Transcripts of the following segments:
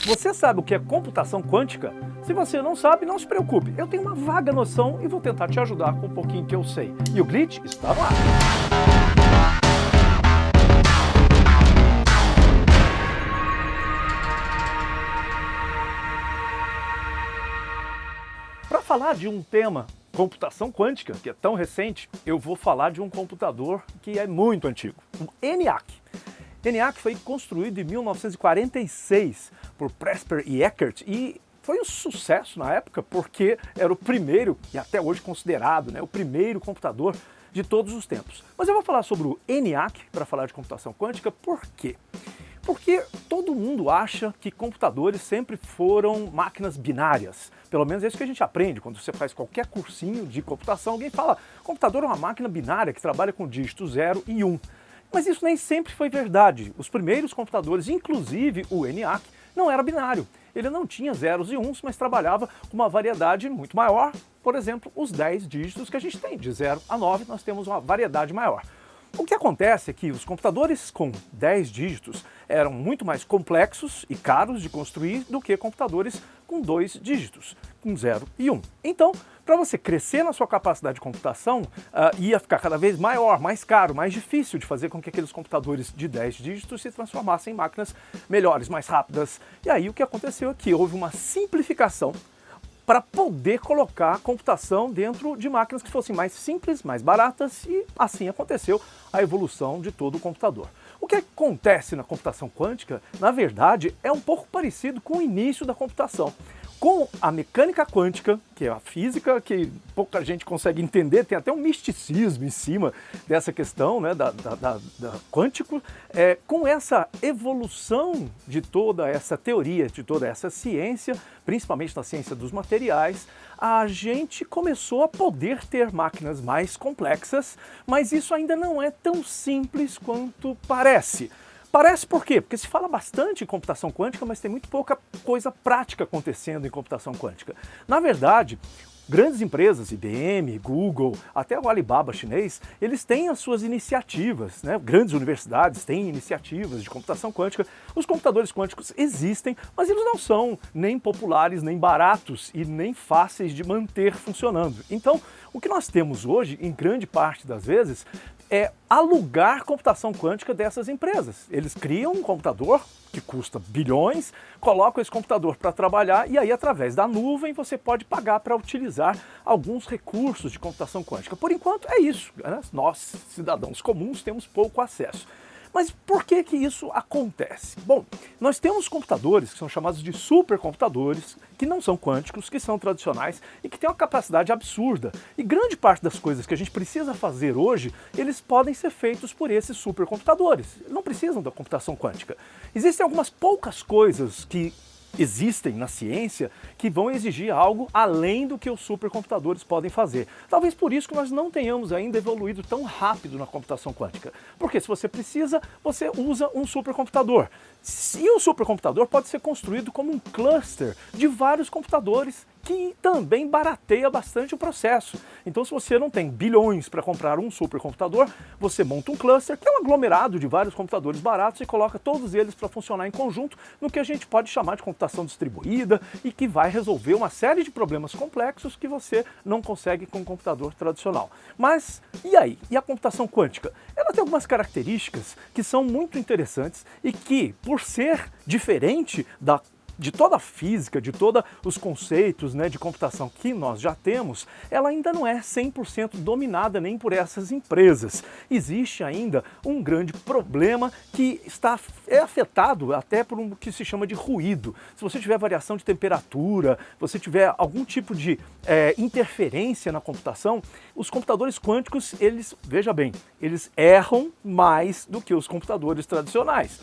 Você sabe o que é computação quântica? Se você não sabe, não se preocupe. Eu tenho uma vaga noção e vou tentar te ajudar com um pouquinho que eu sei. E o Glitch está no ar. Para falar de um tema, computação quântica, que é tão recente, eu vou falar de um computador que é muito antigo, o ENIAC. ENIAC foi construído em 1946 por Presper e Eckert e foi um sucesso na época porque era o primeiro, e até hoje considerado, o primeiro computador de todos os tempos. Mas eu vou falar sobre o ENIAC para falar de computação quântica, por quê? Porque todo mundo acha que computadores sempre foram máquinas binárias. Pelo menos é isso que a gente aprende. Quando você faz qualquer cursinho de computação, alguém fala: computador é uma máquina binária que trabalha com dígitos 0 e 1. Mas isso nem sempre foi verdade. Os primeiros computadores, inclusive o ENIAC, não era binário. Ele não tinha zeros e uns, mas trabalhava com uma variedade muito maior. Por exemplo, os 10 dígitos que a gente tem. De 0 a 9, nós temos uma variedade maior. O que acontece é que os computadores com 10 dígitos eram muito mais complexos e caros de construir do que computadores com 2 dígitos, com 0 e 1. Então, para você crescer na sua capacidade de computação, ia ficar cada vez maior, mais caro, mais difícil de fazer com que aqueles computadores de 10 dígitos se transformassem em máquinas melhores, mais rápidas. E aí o que aconteceu é que houve uma simplificação para poder colocar a computação dentro de máquinas que fossem mais simples, mais baratas, e assim aconteceu a evolução de todo o computador. O que acontece na computação quântica, na verdade, é um pouco parecido com o início da computação. Com a mecânica quântica, que é a física que pouca gente consegue entender, tem até um misticismo em cima dessa questão da quântico, com essa evolução de toda essa teoria, de toda essa ciência, principalmente na ciência dos materiais, a gente começou a poder ter máquinas mais complexas, mas isso ainda não é tão simples quanto parece. Parece por quê? Porque se fala bastante em computação quântica, mas tem muito pouca coisa prática acontecendo em computação quântica. Na verdade, grandes empresas, IBM, Google, até o Alibaba chinês, eles têm as suas iniciativas, Grandes universidades têm iniciativas de computação quântica. Os computadores quânticos existem, mas eles não são nem populares, nem baratos e nem fáceis de manter funcionando. Então, o que nós temos hoje, em grande parte das vezes, é alugar computação quântica dessas empresas. Eles criam um computador que custa bilhões, colocam esse computador para trabalhar e aí, através da nuvem, você pode pagar para utilizar alguns recursos de computação quântica. Por enquanto é isso, Nós, cidadãos comuns, temos pouco acesso. Mas por que que isso acontece? Bom, nós temos computadores que são chamados de supercomputadores, que não são quânticos, que são tradicionais e que têm uma capacidade absurda. E grande parte das coisas que a gente precisa fazer hoje, eles podem ser feitos por esses supercomputadores. Não precisam da computação quântica. Existem algumas poucas coisas que existem na ciência que vão exigir algo além do que os supercomputadores podem fazer. Talvez por isso que nós não tenhamos ainda evoluído tão rápido na computação quântica. Porque se você precisa, você usa um supercomputador. E o supercomputador pode ser construído como um cluster de vários computadores que também barateia bastante o processo. Então, se você não tem bilhões para comprar um supercomputador, você monta um cluster, que é um aglomerado de vários computadores baratos, e coloca todos eles para funcionar em conjunto no que a gente pode chamar de computação distribuída e que vai resolver uma série de problemas complexos que você não consegue com um computador tradicional. Mas, e aí? E a computação quântica? Ela tem algumas características que são muito interessantes e que, por ser diferente de toda a física, de todos os conceitos de computação que nós já temos, ela ainda não é 100% dominada nem por essas empresas. Existe ainda um grande problema que é afetado até por um que se chama de ruído. Se você tiver variação de temperatura, você tiver algum tipo de interferência na computação, os computadores quânticos, veja bem, eles erram mais do que os computadores tradicionais.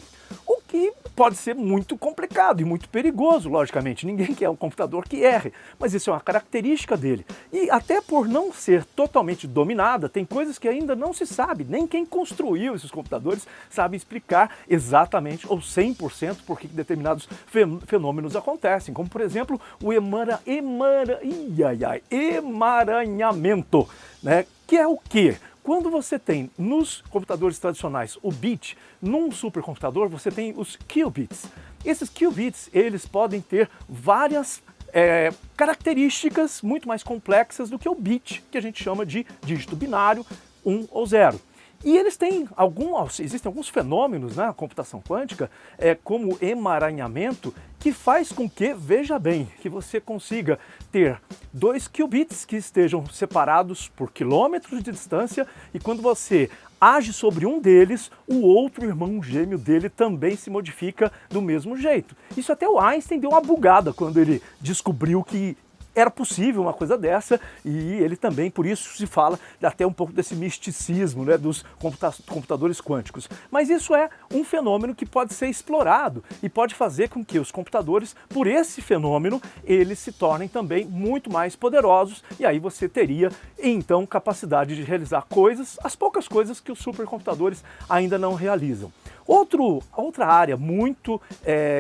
O que pode ser muito complicado e muito perigoso, logicamente. Ninguém quer um computador que erre, mas isso é uma característica dele. E até por não ser totalmente dominada, tem coisas que ainda não se sabe, nem quem construiu esses computadores sabe explicar exatamente ou 100% por que determinados fenômenos acontecem, como por exemplo o emaranhamento, que é o quê? Quando você tem nos computadores tradicionais o bit, num supercomputador você tem os qubits. Esses qubits, eles podem ter várias características muito mais complexas do que o bit, que a gente chama de dígito binário, 1 ou 0. E eles têm existem alguns fenômenos na computação quântica, como emaranhamento, que faz com que, veja bem, que você consiga ter 2 qubits que estejam separados por quilômetros de distância, e quando você age sobre um deles, o outro irmão gêmeo dele também se modifica do mesmo jeito. Isso até o Einstein deu uma bugada quando ele descobriu que era possível uma coisa dessa, e ele também, por isso se fala até um pouco desse misticismo, né, dos computadores quânticos. Mas isso é um fenômeno que pode ser explorado e pode fazer com que os computadores, por esse fenômeno, eles se tornem também muito mais poderosos, e aí você teria, então, capacidade de realizar coisas, as poucas coisas que os supercomputadores ainda não realizam. Outra área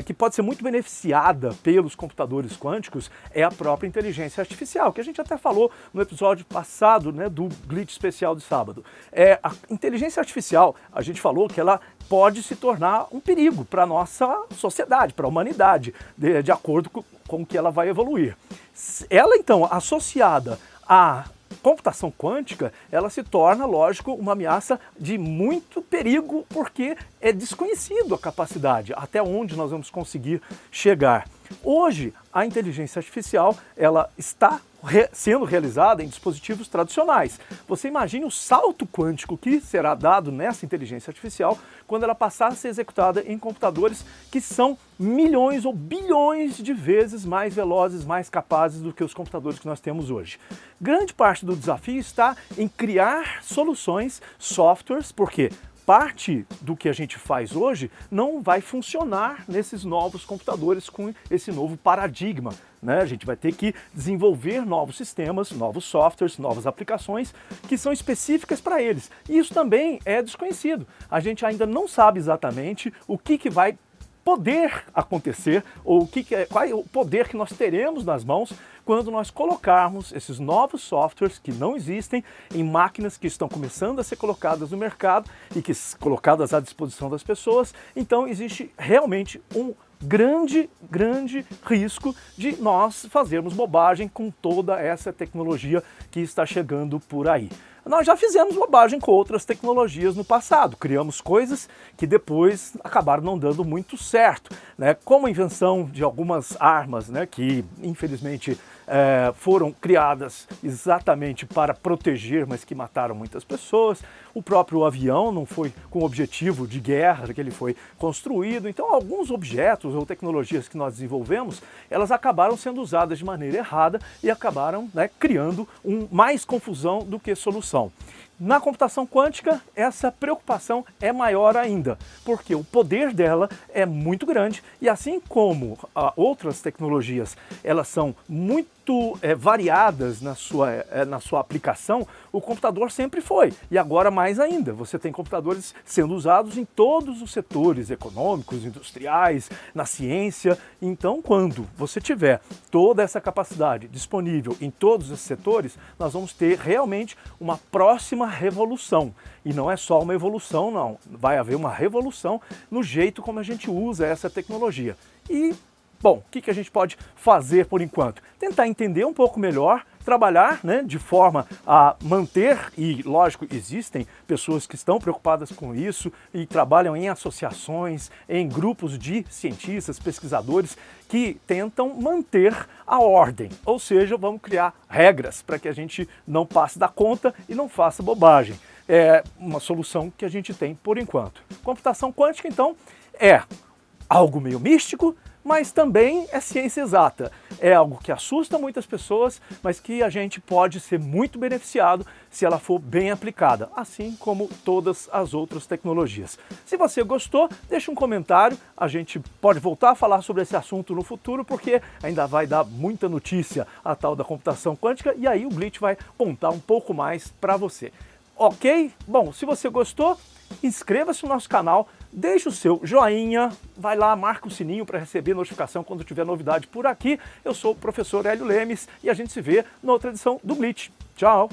que pode ser muito beneficiada pelos computadores quânticos é a própria inteligência artificial, que a gente até falou no episódio passado, né, do Glitch especial de sábado. A inteligência artificial, a gente falou que ela pode se tornar um perigo para a nossa sociedade, para a humanidade, de acordo com o que ela vai evoluir. Ela, então, associada a computação quântica, ela se torna, lógico, uma ameaça de muito perigo, porque é desconhecido a capacidade, até onde nós vamos conseguir chegar. Hoje, a inteligência artificial, ela está sendo realizada em dispositivos tradicionais. Você imagine o salto quântico que será dado nessa inteligência artificial quando ela passar a ser executada em computadores que são milhões ou bilhões de vezes mais velozes, mais capazes do que os computadores que nós temos hoje. Grande parte do desafio está em criar soluções, softwares, porque parte do que a gente faz hoje não vai funcionar nesses novos computadores com esse novo paradigma, né? A gente vai ter que desenvolver novos sistemas, novos softwares, novas aplicações que são específicas para eles. E isso também é desconhecido. A gente ainda não sabe exatamente o que vai poder acontecer, ou qual é o poder que nós teremos nas mãos quando nós colocarmos esses novos softwares que não existem em máquinas que estão começando a ser colocadas no mercado e que colocadas à disposição das pessoas. Então existe realmente um grande risco de nós fazermos bobagem com toda essa tecnologia que está chegando por aí. Nós já fizemos bobagem com outras tecnologias no passado, criamos coisas que depois acabaram não dando muito certo, né? Como a invenção de algumas armas, né, que infelizmente foram criadas exatamente para proteger, mas que mataram muitas pessoas. O próprio avião não foi com o objetivo de guerra que ele foi construído. Então alguns objetos ou tecnologias que nós desenvolvemos, elas acabaram sendo usadas de maneira errada e acabaram, né, criando mais confusão do que solução. Na computação quântica, essa preocupação é maior ainda, porque o poder dela é muito grande e assim como outras tecnologias, elas são muito variadas na sua aplicação, o computador sempre foi, e agora mais ainda. Você tem computadores sendo usados em todos os setores econômicos, industriais, na ciência. Então, quando você tiver toda essa capacidade disponível em todos esses setores, nós vamos ter realmente uma próxima revolução. E não é só uma evolução, não. Vai haver uma revolução no jeito como a gente usa essa tecnologia. E bom, o que a gente pode fazer por enquanto? Tentar entender um pouco melhor, trabalhar, né, de forma a manter, e lógico, existem pessoas que estão preocupadas com isso e trabalham em associações, em grupos de cientistas, pesquisadores que tentam manter a ordem, ou seja, vamos criar regras para que a gente não passe da conta e não faça bobagem. É uma solução que a gente tem por enquanto. Computação quântica, então, é algo meio místico, mas também é ciência exata. É algo que assusta muitas pessoas, mas que a gente pode ser muito beneficiado se ela for bem aplicada, assim como todas as outras tecnologias. Se você gostou, deixa um comentário, a gente pode voltar a falar sobre esse assunto no futuro, porque ainda vai dar muita notícia a tal da computação quântica, e aí o Glitch vai contar um pouco mais para você. Ok? Bom, se você gostou, inscreva-se no nosso canal, deixe o seu joinha, vai lá, marca o sininho para receber notificação quando tiver novidade por aqui. Eu sou o professor Hélio Lemes e a gente se vê na outra edição do Glitch. Tchau!